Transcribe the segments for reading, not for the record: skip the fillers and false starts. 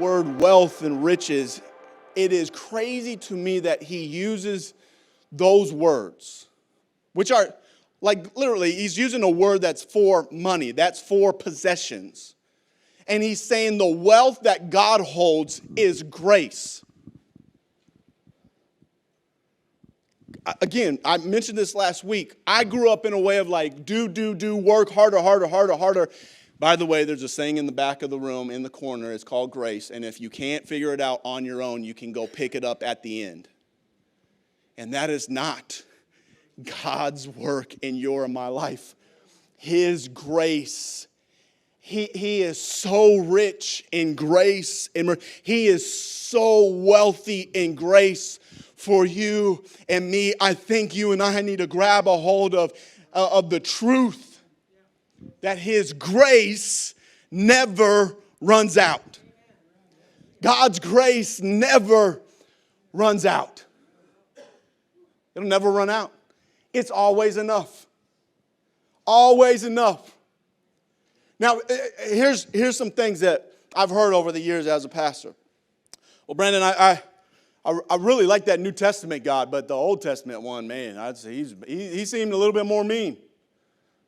word wealth and riches, it is crazy to me that he uses those words, which are like literally, he's using a word that's for money, that's for possessions. And he's saying the wealth that God holds is grace. Again, I mentioned this last week. I grew up in a way of like, do, work harder. By the way, there's a saying in the back of the room in the corner. It's called grace. And if you can't figure it out on your own, you can go pick it up at the end. And that is not God's work in your and my life. His grace. He is so rich in grace. He is so wealthy in grace for you and me. I think you and I need to grab a hold of the truth that His grace never runs out. God's grace never runs out. It'll never run out. It's always enough. Always enough. Now, here's some things that I've heard over the years as a pastor. Well, Brandon, I really like that New Testament God, but the Old Testament one, man, I'd say he seemed a little bit more mean.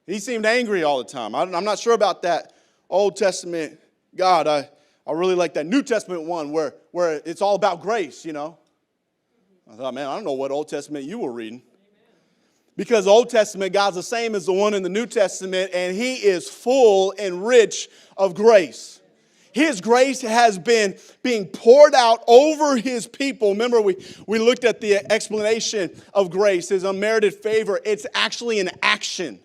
He seemed angry all the time. I'm not sure about that Old Testament God. I really like that New Testament one where it's all about grace, you know. I thought, man, I don't know what Old Testament you were reading. Because the Old Testament God's the same as the one in the New Testament, and He is full and rich of grace. His grace has been being poured out over His people. Remember, we looked at the explanation of grace, His unmerited favor. It's actually an action.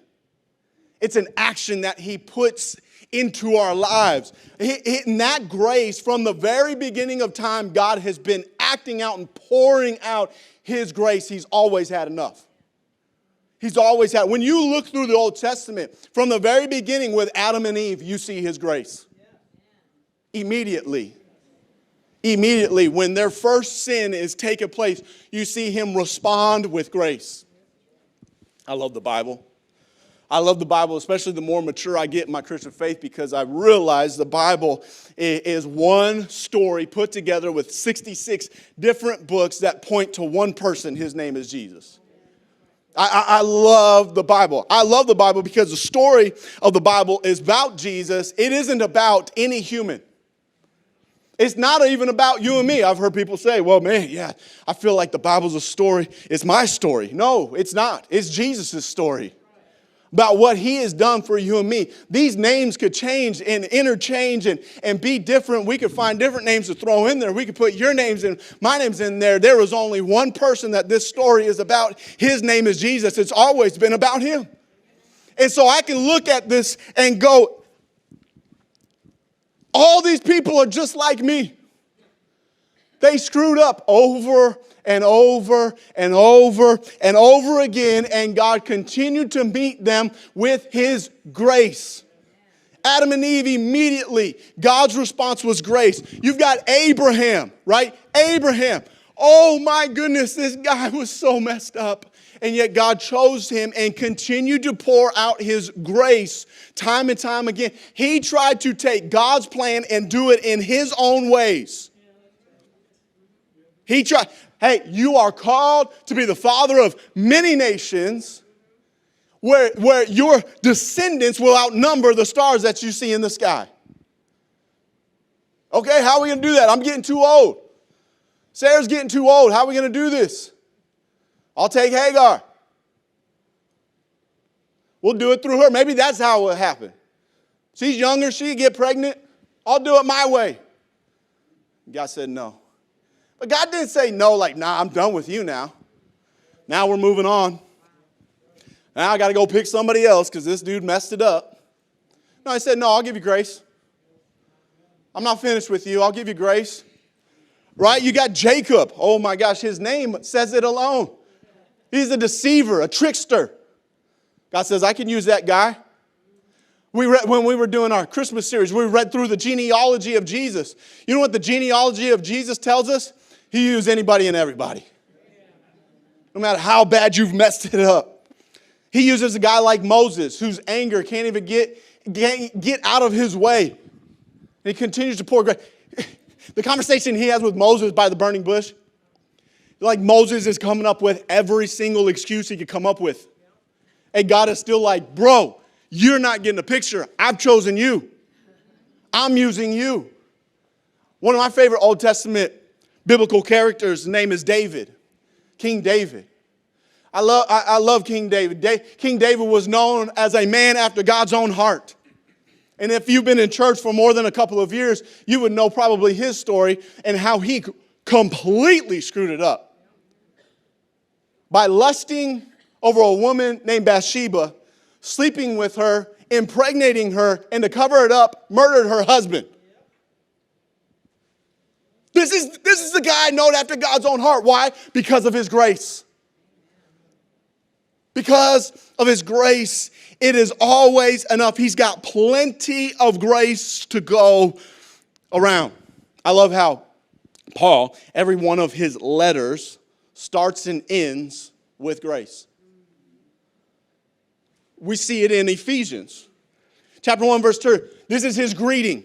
It's an action that He puts into our lives. In that grace, from the very beginning of time, God has been acting out and pouring out His grace. He's always had enough. He's always had. When you look through the Old Testament, from the very beginning with Adam and Eve, you see His grace. Immediately, when their first sin is taking place, you see Him respond with grace. I love the Bible. I love the Bible, especially the more mature I get in my Christian faith, because I realize the Bible is one story put together with 66 different books that point to one person. His name is Jesus. I love the Bible. I love the Bible because the story of the Bible is about Jesus. It isn't about any human. It's not even about you and me. I've heard people say, well, man, yeah, I feel like the Bible's a story. It's my story. No, it's not. It's Jesus' story about what He has done for you and me. These names could change and interchange and be different. We could find different names to throw in there. We could put your names and my name's in there. There was only one person that this story is about. His name is Jesus. It's always been about Him. And so I can look at this and go, all these people are just like me. They screwed up over and over and over and over again, and God continued to meet them with His grace. Adam and Eve, immediately, God's response was grace. You've got Abraham, right? Abraham. Oh my goodness, this guy was so messed up. And yet God chose him and continued to pour out His grace time and time again. He tried to take God's plan and do it in His own ways. He tried. Hey, you are called to be the father of many nations where your descendants will outnumber the stars that you see in the sky. Okay, how are we going to do that? I'm getting too old. Sarah's getting too old. How are we going to do this? I'll take Hagar. We'll do it through her. Maybe that's how it will happen. She's younger. She can get pregnant. I'll do it my way. God said no. But God didn't say no, like, nah, I'm done with you now. Now we're moving on. Now I got to go pick somebody else because this dude messed it up. No, He said, no, I'll give you grace. I'm not finished with you. I'll give you grace. Right? You got Jacob. Oh my gosh, his name says it alone. He's a deceiver, a trickster. God says, I can use that guy. When we were doing our Christmas series, we read through the genealogy of Jesus. You know what the genealogy of Jesus tells us? He used anybody and everybody. No matter how bad you've messed it up. He uses a guy like Moses, whose anger can't even get out of his way. And He continues to pour grace. The conversation he has with Moses by the burning bush, like Moses is coming up with every single excuse he could come up with. And God is still like, bro, you're not getting a picture. I've chosen you. I'm using you. One of my favorite Old Testament biblical characters, his name is David, King David. I love King David. King David was known as a man after God's own heart. And if you've been in church for more than a couple of years, you would know probably his story and how he completely screwed it up. By lusting over a woman named Bathsheba, sleeping with her, impregnating her, and to cover it up, murdered her husband. This is the guy known after God's own heart. Why? Because of his grace. Because of his grace, it is always enough. He's got plenty of grace to go around. I love how Paul, every one of his letters starts and ends with grace. We see it in Ephesians. Chapter 1, verse 2. This is his greeting.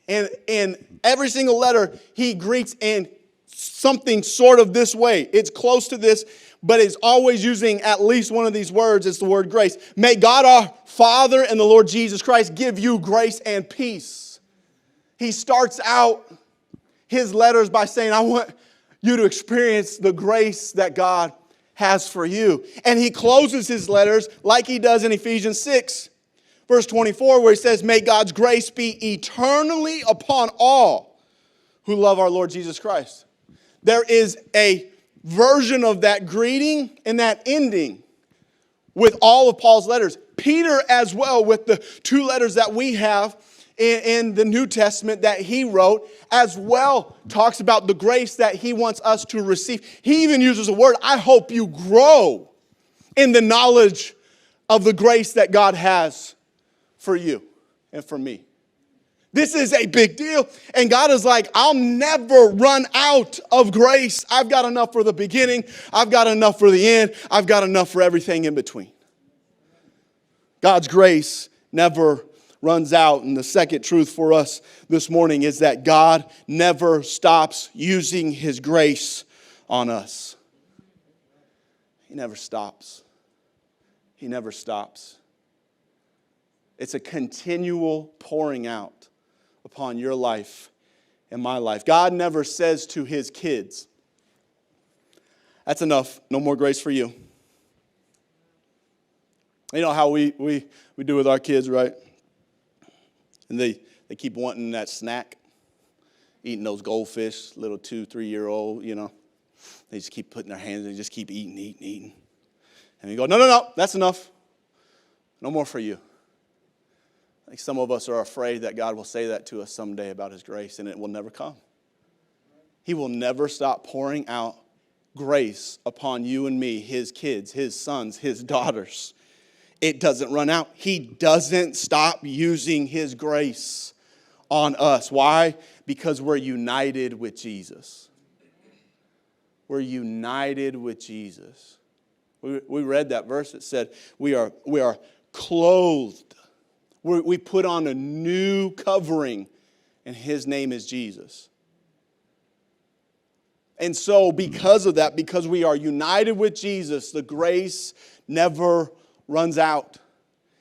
And in every single letter, he greets in something sort of this way. It's close to this, but it's always using at least one of these words. It's the word grace. May God our Father and the Lord Jesus Christ give you grace and peace. He starts out his letters by saying, I want you to experience the grace that God has for you. And he closes his letters like he does in Ephesians 6, verse 24, where he says, may God's grace be eternally upon all who love our Lord Jesus Christ. There is a version of that greeting and that ending with all of Paul's letters. Peter as well, with the two letters that we have in the New Testament that he wrote, as well talks about the grace that he wants us to receive. He even uses a word, I hope you grow in the knowledge of the grace that God has for you and for me. This is a big deal. And God is like, I'll never run out of grace. I've got enough for the beginning. I've got enough for the end. I've got enough for everything in between. God's grace never runs out. And the second truth for us this morning is that God never stops using his grace on us. He never stops. He never stops. It's a continual pouring out upon your life and my life. God never says to his kids, that's enough, no more grace for you. You know how we do with our kids, right? And they keep wanting that snack, eating those goldfish, little 2-3-year-old, you know. They just keep putting their hands in, just keep eating. And you go, no, that's enough. No more for you. I think some of us are afraid that God will say that to us someday about his grace, and it will never come. He will never stop pouring out grace upon you and me, his kids, his sons, his daughters. It doesn't run out. He doesn't stop using his grace on us. Why? Because we're united with Jesus. We're united with Jesus. We read that verse. It said we are clothed. We put on a new covering, and his name is Jesus. And so because of that, because we are united with Jesus, the grace never runs out.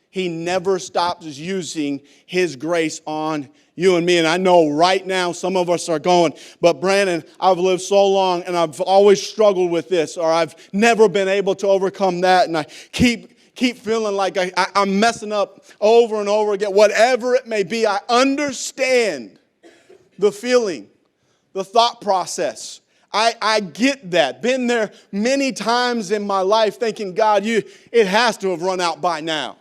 He never stops using his grace on you and me. And I know right now some of us are going, but Brandon, I've lived so long and I've always struggled with this, or I've never been able to overcome that, and I keep feeling like I'm messing up over and over again. Whatever it may be, I understand the feeling, the thought process. I get that. Been there many times in my life thinking, God, it has to have run out by now.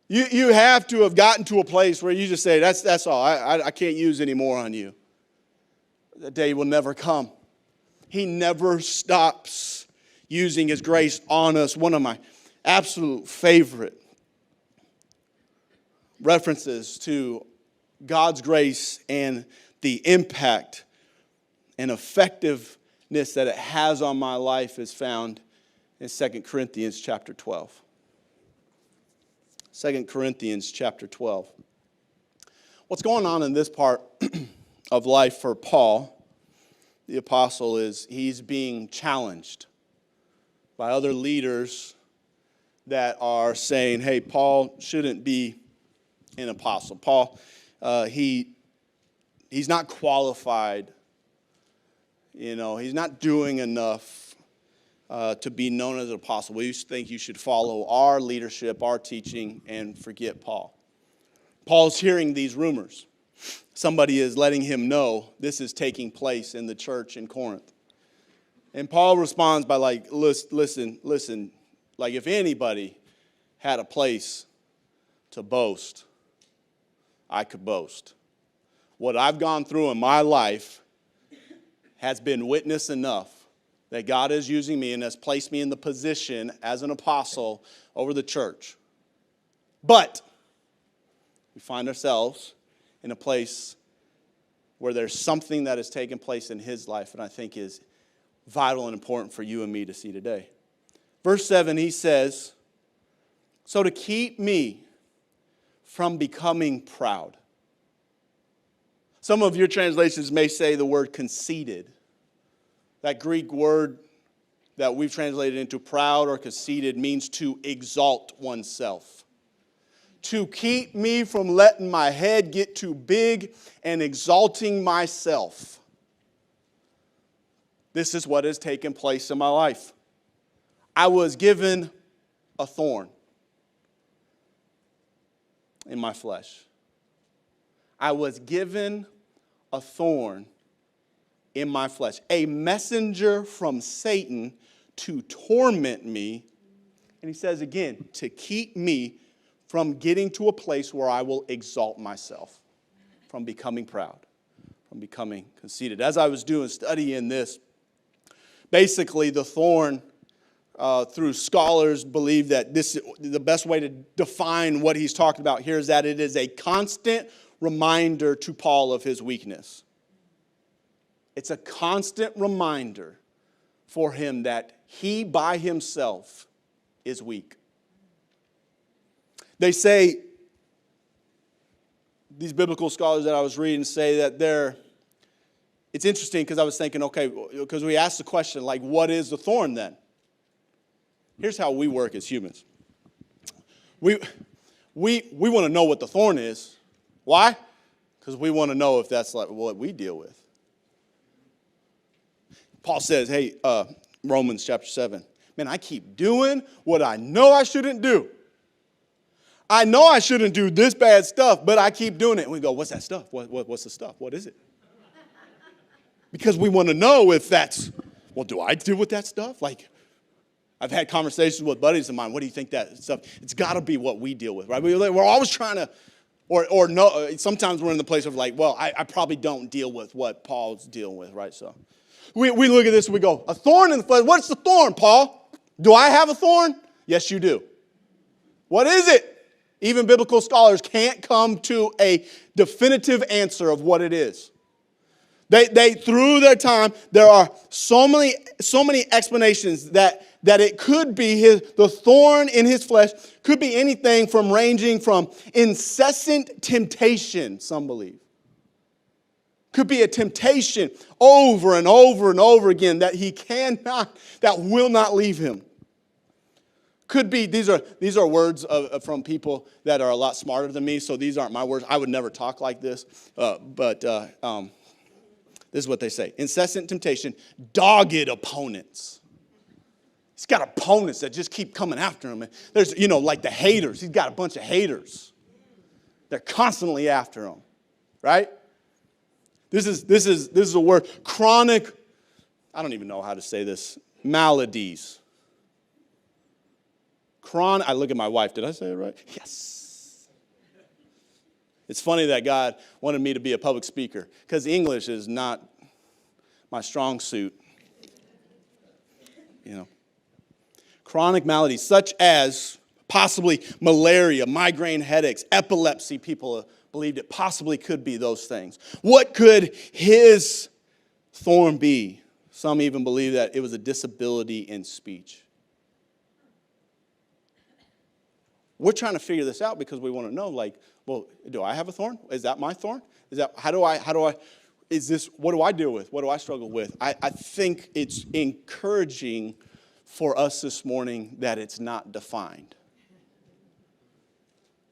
You have to have gotten to a place where you just say, that's all. I can't use any more on you. That day will never come. He never stops using his grace on us. One of my absolute favorite references to God's grace and the impact and effectiveness that it has on my life is found in 2 Corinthians chapter 12. 2 Corinthians chapter 12. What's going on in this part of life for Paul, the apostle, is he's being challenged by other leaders that are saying, hey, Paul shouldn't be an apostle. Paul, he's not qualified. He's not doing enough to be known as an apostle. We think you should follow our leadership, our teaching, and forget Paul. Paul's hearing these rumors. Somebody is letting him know this is taking place in the church in Corinth. And Paul responds by listen, like if anybody had a place to boast, I could boast. What I've gone through in my life has been witness enough that God is using me and has placed me in the position as an apostle over the church. But we find ourselves in a place where there's something that has taken place in his life and I think is vital and important for you and me to see today. Verse 7, he says, so to keep me from becoming proud. Some of your translations may say the word conceited. That Greek word that we've translated into proud or conceited means to exalt oneself. To keep me from letting my head get too big and exalting myself. This is what has taken place in my life. I was given a thorn in my flesh. I was given a thorn in my flesh. A messenger from Satan to torment me. And he says again, to keep me from getting to a place where I will exalt myself, from becoming proud, from becoming conceited. As I was studying this, basically the thorn, through scholars believe that the best way to define what he's talking about here is that it is a constant reminder to Paul of his weakness. It's a constant reminder for him that he by himself is weak. They say, these biblical scholars that I was reading say that it's interesting because I was thinking, okay, because we asked the question, like, what is the thorn then? Here's how we work as humans. We want to know what the thorn is. Why? Because we want to know if that's like what we deal with. Paul says, hey, Romans chapter 7, man, I keep doing what I know I shouldn't do. I know I shouldn't do this bad stuff, but I keep doing it. And we go, what's that stuff? What's the stuff? What is it? Because we want to know if that's, well, do I deal with that stuff? Like, I've had conversations with buddies of mine. What do you think that stuff? It's got to be what we deal with, right? We're always trying to, or no. Sometimes we're in the place of like, well, I probably don't deal with what Paul's dealing with, right? So we look at this and we go, a thorn in the flesh. What's the thorn, Paul? Do I have a thorn? Yes, you do. What is it? Even biblical scholars can't come to a definitive answer of what it is. They through their time, there are so many explanations that it could be the thorn in his flesh could be anything from ranging from incessant temptation, some believe. Could be a temptation over and over and over again that will not leave him. Could be, these are words from people that are a lot smarter than me, so these aren't my words. I would never talk like this, but this is what they say. Incessant temptation, dogged opponents. He's got opponents that just keep coming after him. And there's, like the haters. He's got a bunch of haters. They're constantly after him, right? This is a word, chronic, I don't even know how to say this, maladies. I look at my wife. Did I say it right? Yes. It's funny that God wanted me to be a public speaker because English is not my strong suit. Chronic maladies such as possibly malaria, migraine headaches, epilepsy. People believed it possibly could be those things. What could his thorn be? Some even believe that it was a disability in speech. We're trying to figure this out because we want to know, like, well, do I have a thorn? Is that my thorn? How do I? what do I deal with? What do I struggle with? I think it's encouraging for us this morning that it's not defined.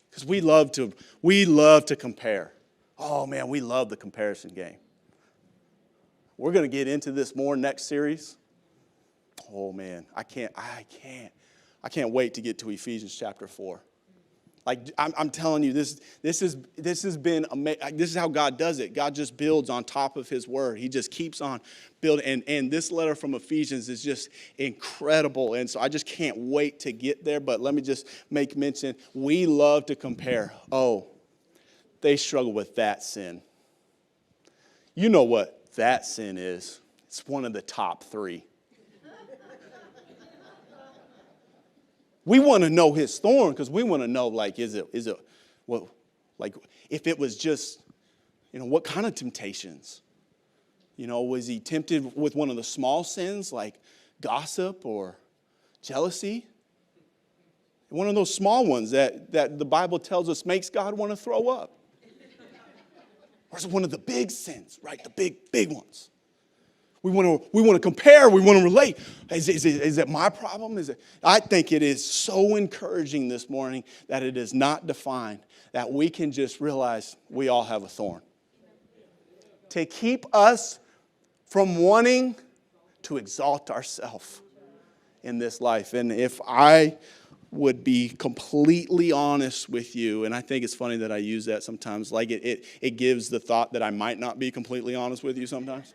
Because we love to compare. Oh man, we love the comparison game. We're going to get into this more next series. Oh man, I can't wait to get to Ephesians chapter 4. Like I'm telling you, this has been amazing. This is how God does it. God just builds on top of His word. He just keeps on building. And this letter from Ephesians is just incredible. And so I just can't wait to get there. But let me just make mention. We love to compare. Oh, they struggle with that sin. You know what that sin is? It's one of the top 3. We want to know his thorn because we want to know, like, is it, well, like, if it was just, what kind of temptations? Was he tempted with one of the small sins like gossip or jealousy? One of those small ones that the Bible tells us makes God want to throw up. Or is it one of the big sins, right? The big ones. We want to compare. We want to relate. Is it my problem? I think it is so encouraging this morning that it is not defined, that we can just realize we all have a thorn. To keep us from wanting to exalt ourselves in this life. And if I would be completely honest with you, and I think it's funny that I use that sometimes, like it gives the thought that I might not be completely honest with you sometimes.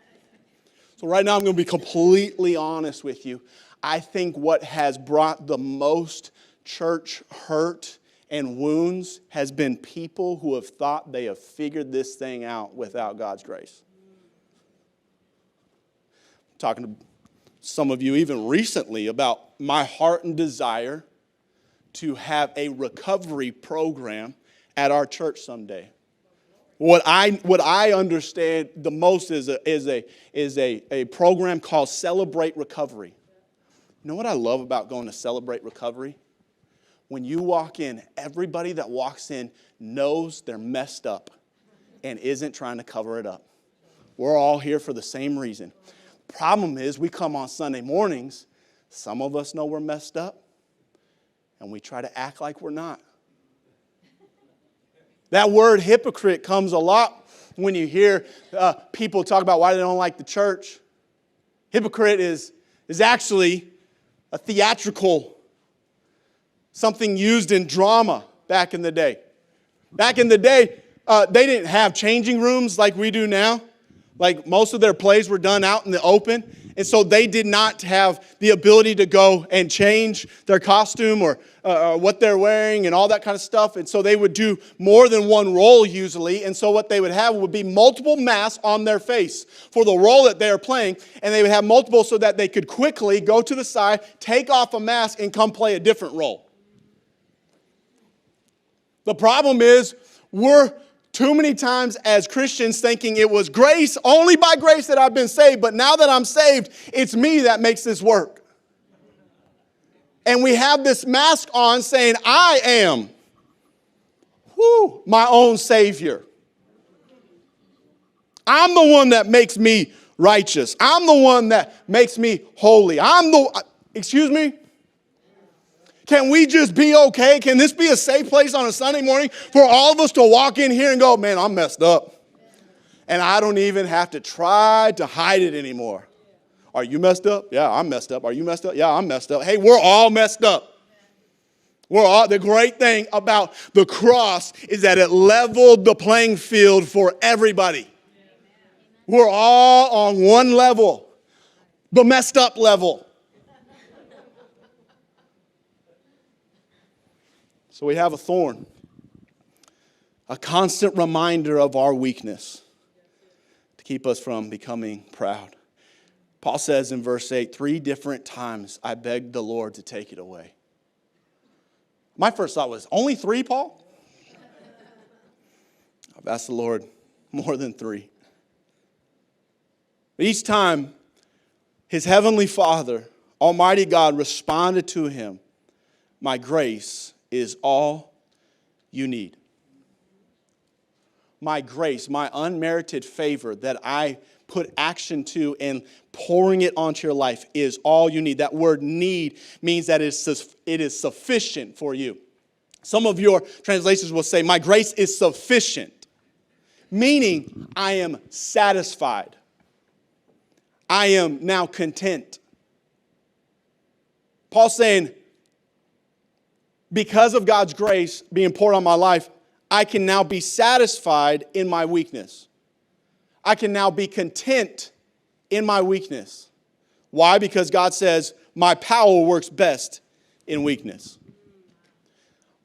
So right now I'm going to be completely honest with you. I think what has brought the most church hurt and wounds has been people who have thought they have figured this thing out without God's grace. I'm talking to some of you even recently about my heart and desire to have a recovery program at our church someday. What I understand the most is a program called Celebrate Recovery. You know what I love about going to Celebrate Recovery? When you walk in, everybody that walks in knows they're messed up and isn't trying to cover it up. We're all here for the same reason. Problem is, we come on Sunday mornings, some of us know we're messed up, and we try to act like we're not. That word hypocrite comes a lot when you hear people talk about why they don't like the church. Hypocrite is actually a theatrical, something used in drama back in the day. Back in the day, they didn't have changing rooms like we do now. Like most of their plays were done out in the open. And so they did not have the ability to go and change their costume or what they're wearing and all that kind of stuff. And so they would do more than one role usually. And so what they would have would be multiple masks on their face for the role that they are playing. And they would have multiple so that they could quickly go to the side, take off a mask, and come play a different role. The problem is we're too many times as Christians thinking it was grace, only by grace that I've been saved, but now that I'm saved, it's me that makes this work. And we have this mask on saying, I am my own Savior. I'm the one that makes me righteous. I'm the one that makes me holy. Excuse me? Can we just be okay? Can this be a safe place on a Sunday morning for all of us to walk in here and go, man, I'm messed up. And I don't even have to try to hide it anymore. Are you messed up? Yeah, I'm messed up. Are you messed up? Yeah, I'm messed up. Hey, we're all messed up. The great thing about the cross is that it leveled the playing field for everybody. We're all on one level, the messed up level. So we have a thorn, a constant reminder of our weakness to keep us from becoming proud. Paul says in verse 8, 3 different times I begged the Lord to take it away. My first thought was, only 3, Paul? I've asked the Lord more than 3. But each time, his heavenly Father, Almighty God, responded to him, my grace is all you need. my grace, my unmerited favor that I put action to and pouring it onto your life is all you need. That word need means that it is sufficient for you. Some of your translations will say, my grace is sufficient, meaning I am satisfied. I am now content. Paul's saying, because of God's grace being poured on my life, I can now be satisfied in my weakness. I can now be content in my weakness. Why? Because God says, my power works best in weakness.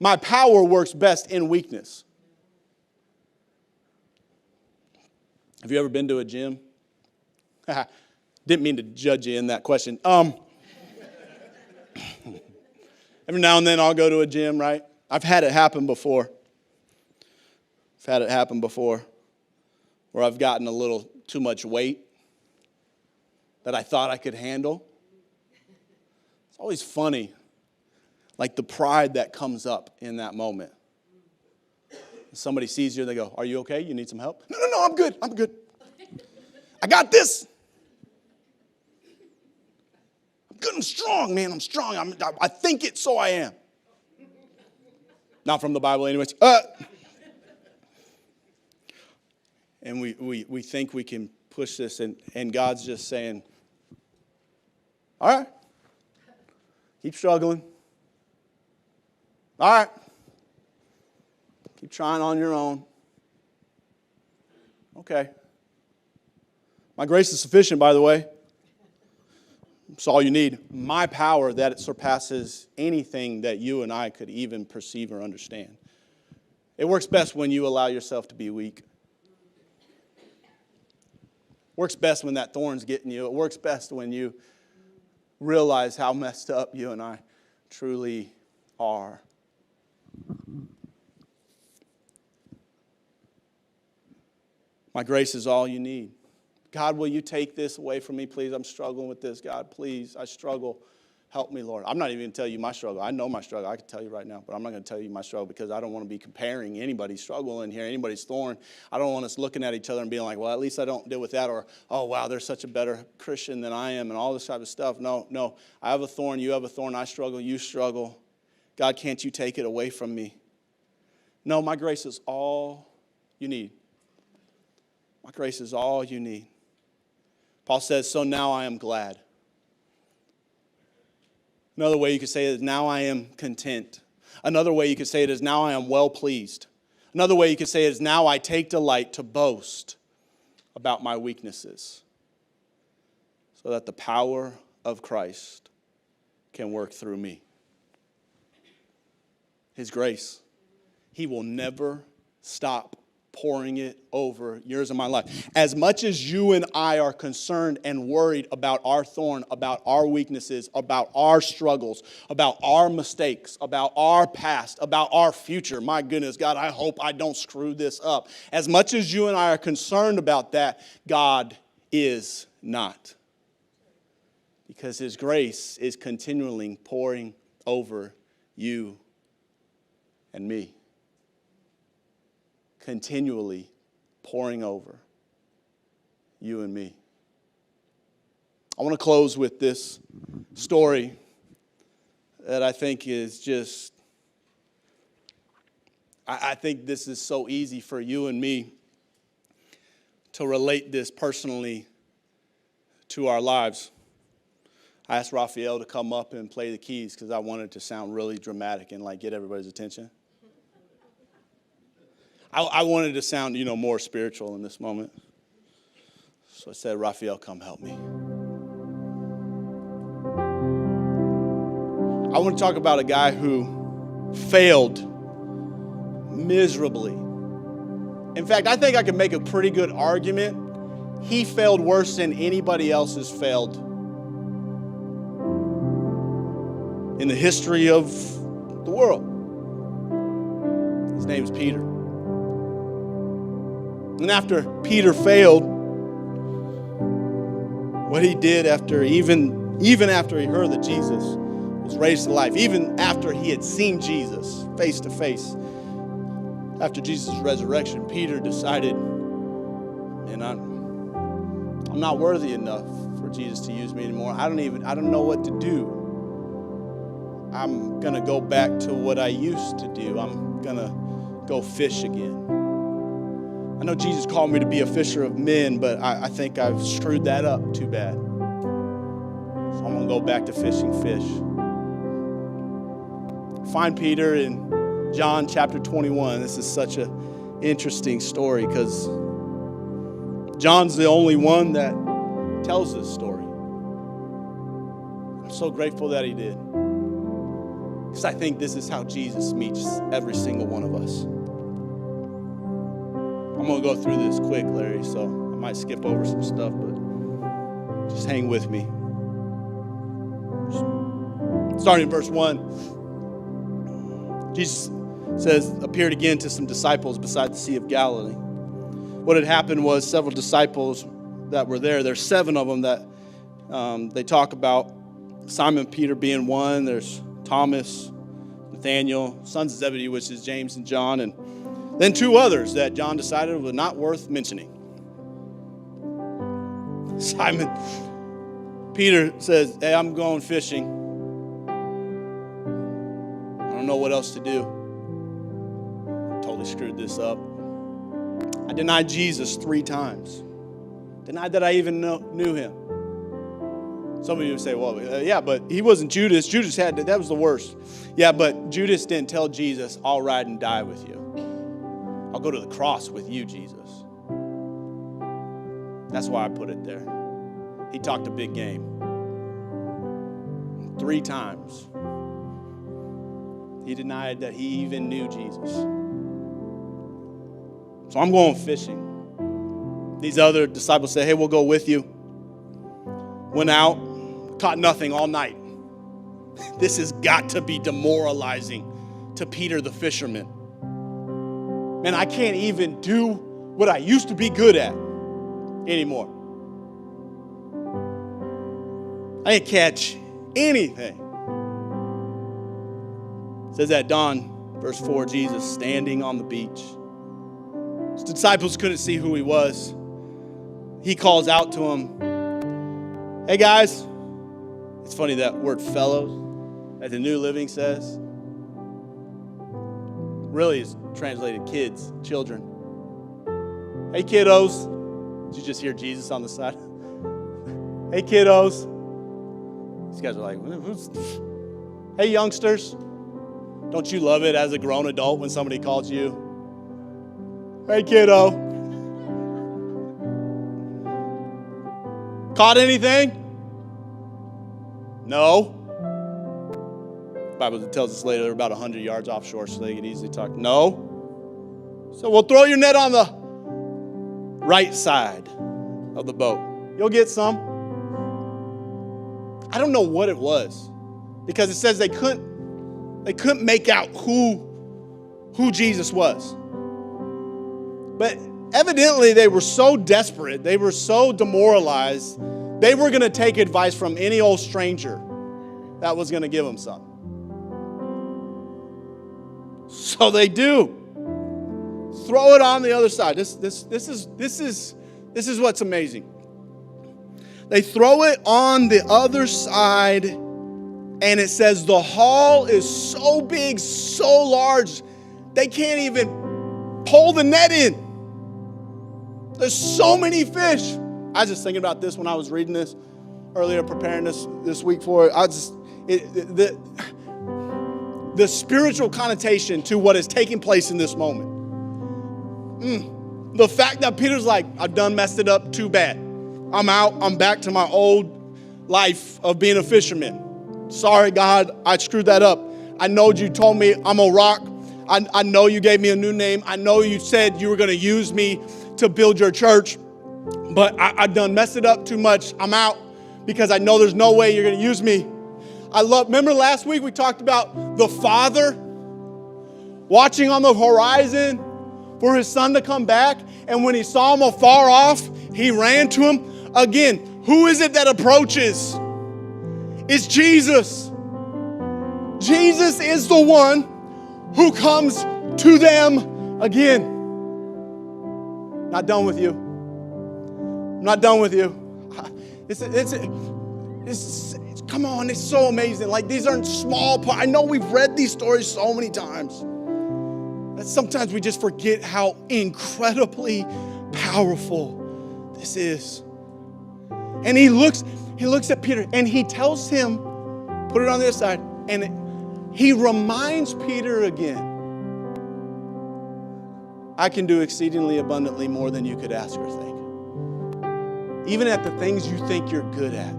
My power works best in weakness. Have you ever been to a gym? Didn't mean to judge you in that question. Every now and then I'll go to a gym, right? I've had it happen before. Where I've gotten a little too much weight that I thought I could handle. It's always funny, like the pride that comes up in that moment. Somebody sees you and they go, are you okay? You need some help? No, I'm good. I got this. I'm good and strong, man. I'm strong. I think it, so I am. Not from the Bible anyways. And we think we can push this, and God's just saying, all right, keep struggling. All right, keep trying on your own. Okay. My grace is sufficient, by the way. It's all you need. My power that it surpasses anything that you and I could even perceive or understand. It works best when you allow yourself to be weak. Works best when that thorn's getting you. It works best when you realize how messed up you and I truly are. My grace is all you need. God, will you take this away from me, please? I'm struggling with this. God, please, I struggle. Help me, Lord. I'm not even going to tell you my struggle. I know my struggle. I can tell you right now, but I'm not going to tell you my struggle because I don't want to be comparing anybody's struggle in here, anybody's thorn. I don't want us looking at each other and being like, well, at least I don't deal with that, or, oh, wow, they're such a better Christian than I am, and all this type of stuff. No. I have a thorn. You have a thorn. I struggle. You struggle. God, can't you take it away from me? No, my grace is all you need. My grace is all you need. Paul says, so now I am glad. Another way you could say it is, now I am content. Another way you could say it is, now I am well pleased. Another way you could say it is, now I take delight to boast about my weaknesses, so that the power of Christ can work through me. His grace, He will never stop pouring it over yours and my life. As much as you and I are concerned and worried about our thorn, about our weaknesses, about our struggles, about our mistakes, about our past, about our future, my goodness, God, I hope I don't screw this up. As much as you and I are concerned about that, God is not. Because His grace is continually pouring over you and me. Continually pouring over you and me. I want to close with this story that I think is just, I think this is so easy for you and me to relate this personally to our lives. I asked Raphael to come up and play the keys because I wanted to sound really dramatic and like get everybody's attention. I wanted to sound, more spiritual in this moment. So I said, Raphael, come help me. I want to talk about a guy who failed miserably. In fact, I think I can make a pretty good argument. He failed worse than anybody else has failed in the history of the world. His name is Peter. And after Peter failed, what he did after, even after he heard that Jesus was raised to life, even after he had seen Jesus face to face, after Jesus' resurrection, Peter decided, man, I'm not worthy enough for Jesus to use me anymore. I don't know what to do. I'm going to go back to what I used to do. I'm going to go fish again. I know Jesus called me to be a fisher of men, but I think I've screwed that up too bad. So I'm going to go back to fishing fish. Find Peter in John chapter 21. This is such an interesting story because John's the only one that tells this story. I'm so grateful that he did. Because I think this is how Jesus meets every single one of us. I'm going to go through this quick, Larry, so I might skip over some stuff, but just hang with me. Starting in verse 1, Jesus says, appeared again to some disciples beside the Sea of Galilee. What had happened was several disciples that were there. There's 7 of them that they talk about. Simon Peter being one. There's Thomas, Nathaniel, sons of Zebedee, which is James and John, and then 2 others that John decided were not worth mentioning. Simon Peter says, hey, I'm going fishing. I don't know what else to do. Totally screwed this up. I denied Jesus 3 times. Denied that I even knew him. Some of you would say, well, yeah, but he wasn't Judas. Judas that was the worst. Yeah, but Judas didn't tell Jesus, I'll ride and die with you. I'll go to the cross with you, Jesus. That's why I put it there. He talked a big game. 3 times. He denied that he even knew Jesus. So I'm going fishing. These other disciples said, hey, we'll go with you. Went out, caught nothing all night. This has got to be demoralizing to Peter the fisherman. Man, I can't even do what I used to be good at anymore. I didn't catch anything. It says at dawn, verse 4, Jesus standing on the beach. His disciples couldn't see who he was. He calls out to them, hey guys. It's funny that word fellows that the New Living says really is translated kids, children. Hey kiddos. Did you just hear Jesus on the side? Hey kiddos. These guys are like, who's? Hey youngsters. Don't you love it as a grown adult when somebody calls you? Hey kiddo. Caught anything? No. The Bible tells us later they're about 100 yards offshore, so they can easily talk. No. So we'll throw your net on the right side of the boat. You'll get some. I don't know what it was, because it says they couldn't make out who Jesus was. But evidently they were so desperate, they were so demoralized, they were going to take advice from any old stranger that was going to give them some. So they do. Throw it on the other side. This is what's amazing. They throw it on the other side, and it says the haul is so big, so large, they can't even pull the net in. There's so many fish. I was just thinking about this when I was reading this earlier, preparing this week for it. The spiritual connotation to what is taking place in this moment. The fact that Peter's like, I've done messed it up too bad. I'm out. I'm back to my old life of being a fisherman. Sorry, God, I screwed that up. I know you told me I'm a rock. I know you gave me a new name. I know you said you were going to use me to build your church. But I've done messed it up too much. I'm out because I know there's no way you're going to use me. Remember last week we talked about the Father watching on the horizon for his son to come back. And when he saw him afar off, he ran to him. Again, who is it that approaches? It's Jesus. Jesus is the one who comes to them Again, not done with you. I'm not done with you. Come on, it's so amazing. Like, these aren't small parts. I know we've read these stories so many times. That sometimes we just forget how incredibly powerful this is. And he looks at Peter and he tells him, put it on the other side, and he reminds Peter again, I can do exceedingly abundantly more than you could ask or think. Even at the things you think you're good at.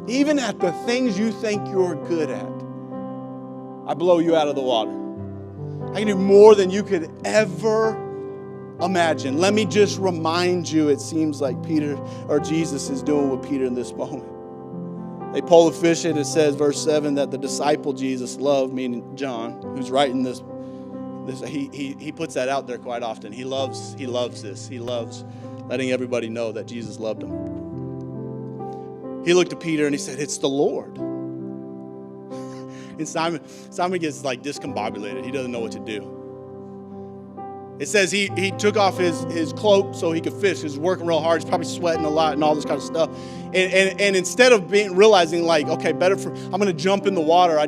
Even at the things you think you're good at, I blow you out of the water. I can do more than you could ever imagine. Let me just remind you, it seems like Peter or Jesus is doing with Peter in this moment. They pull the fish and it says, verse 7, that the disciple Jesus loved, meaning John, who's writing this he puts that out there quite often. He loves this. He loves letting everybody know that Jesus loved him. He looked at Peter and he said, it's the Lord. And Simon gets like discombobulated. He doesn't know what to do. It says he took off his cloak so he could fish. He's working real hard. He's probably sweating a lot and all this kind of stuff. And instead of realizing like, okay, I'm going to jump in the water.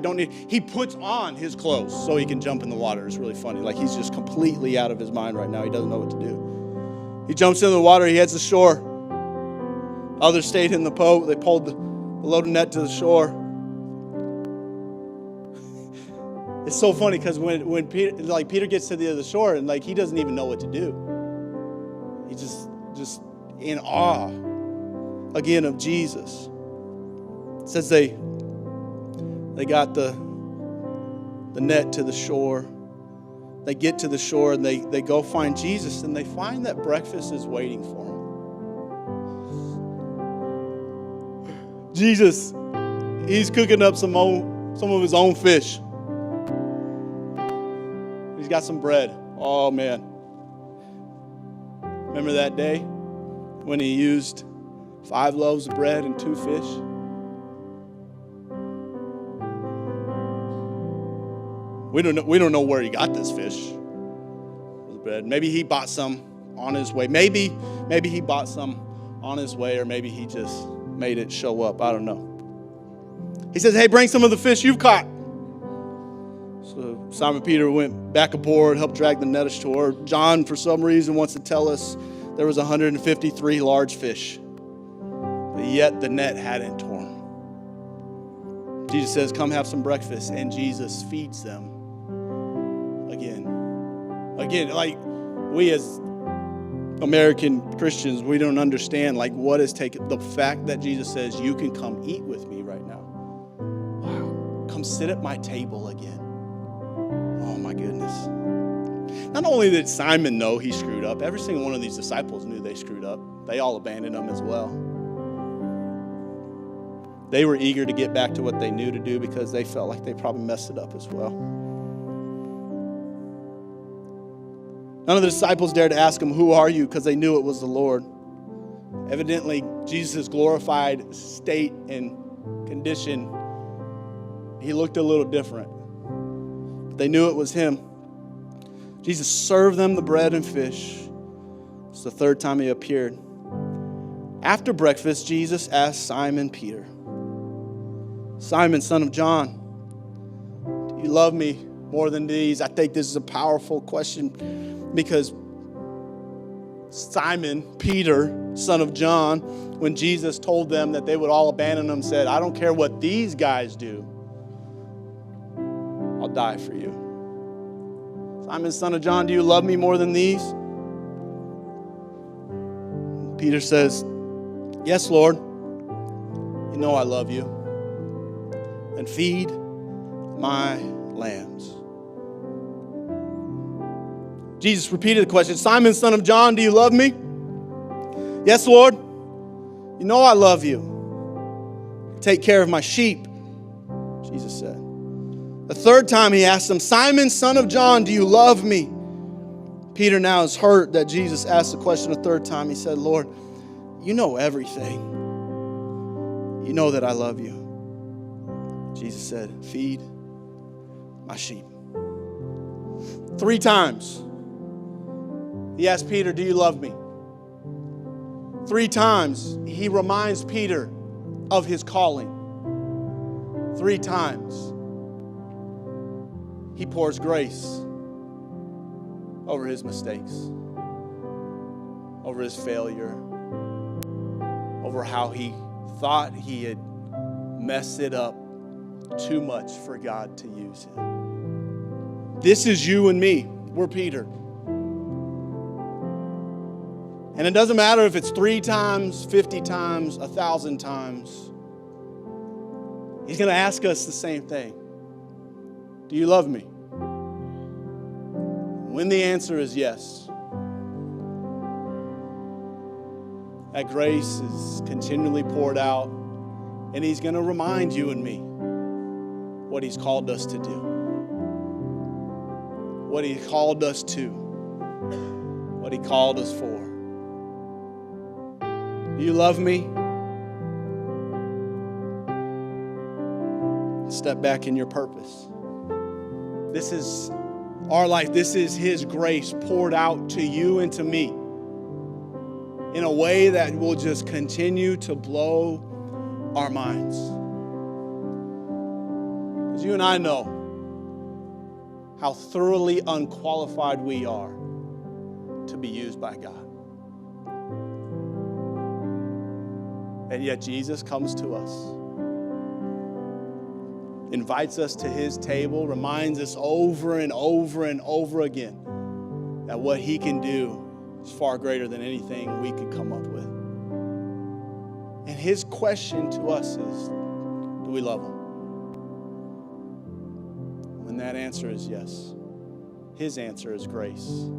He puts on his clothes so he can jump in the water. It's really funny. Like, he's just completely out of his mind right now. He doesn't know what to do. He jumps into the water. He heads to shore. Others stayed in the boat. They pulled the loaded net to the shore. It's so funny because when Peter gets to the other shore and like he doesn't even know what to do. He's just in awe again of Jesus. It says they got the net to the shore. They get to the shore and they go find Jesus and they find that breakfast is waiting for them. Jesus, he's cooking up some of his own fish. He's got some bread. Oh, man. Remember that day when he used 5 loaves of bread and 2 fish? We don't know where he got this fish. Bread. Maybe he bought some on his way. Maybe he bought some on his way, or maybe he just made it show up. I don't know. He says, hey, bring some of the fish you've caught. So Simon Peter went back aboard, helped drag the net ashore. John, for some reason, wants to tell us there was 153 large fish. But yet the net hadn't torn. Jesus says, come have some breakfast. And Jesus feeds them again. Again, like we as American Christians, we don't understand like what is taken. The fact that Jesus says, you can come eat with me right now. Wow. Come sit at my table again. Oh my goodness. Not only did Simon know he screwed up, every single one of these disciples knew they screwed up. They all abandoned him as well. They were eager to get back to what they knew to do because they felt like they probably messed it up as well. None of the disciples dared to ask him, who are you? Because they knew it was the Lord. Evidently, Jesus' glorified state and condition, he looked a little different. They knew it was him. Jesus served them the bread and fish. It's the 3rd time he appeared. After breakfast, Jesus asked Simon Peter, Simon, son of John, do you love me more than these? I think this is a powerful question because Simon, Peter, son of John, when Jesus told them that they would all abandon him, said, I don't care what these guys do. I'll die for you. Simon, son of John, do you love me more than these? Peter says, yes, Lord. You know I love you. And feed my lambs. Jesus repeated the question, Simon, son of John, do you love me? Yes, Lord. You know I love you. Take care of my sheep, Jesus said. The 3rd time he asked him, Simon, son of John, do you love me? Peter now is hurt that Jesus asked the question a 3rd time. He said, Lord, you know everything. You know that I love you. Jesus said, feed my sheep. 3 times. He asked Peter, do you love me? 3 times he reminds Peter of his calling. 3 times he pours grace over his mistakes, over his failure, over how he thought he had messed it up too much for God to use him. This is you and me. We're Peter. And it doesn't matter if it's 3 times, 50 times, 1,000 times. He's going to ask us the same thing. Do you love me? When the answer is yes, that grace is continually poured out, and he's going to remind you and me what he's called us to do, what he called us to, what he called us for. Do you love me? Step back in your purpose. This is our life. This is his grace poured out to you and to me in a way that will just continue to blow our minds. Because you and I know how thoroughly unqualified we are to be used by God. And yet Jesus comes to us, invites us to his table, reminds us over and over and over again that what he can do is far greater than anything we could come up with. And his question to us is, do we love him? When that answer is yes, his answer is grace.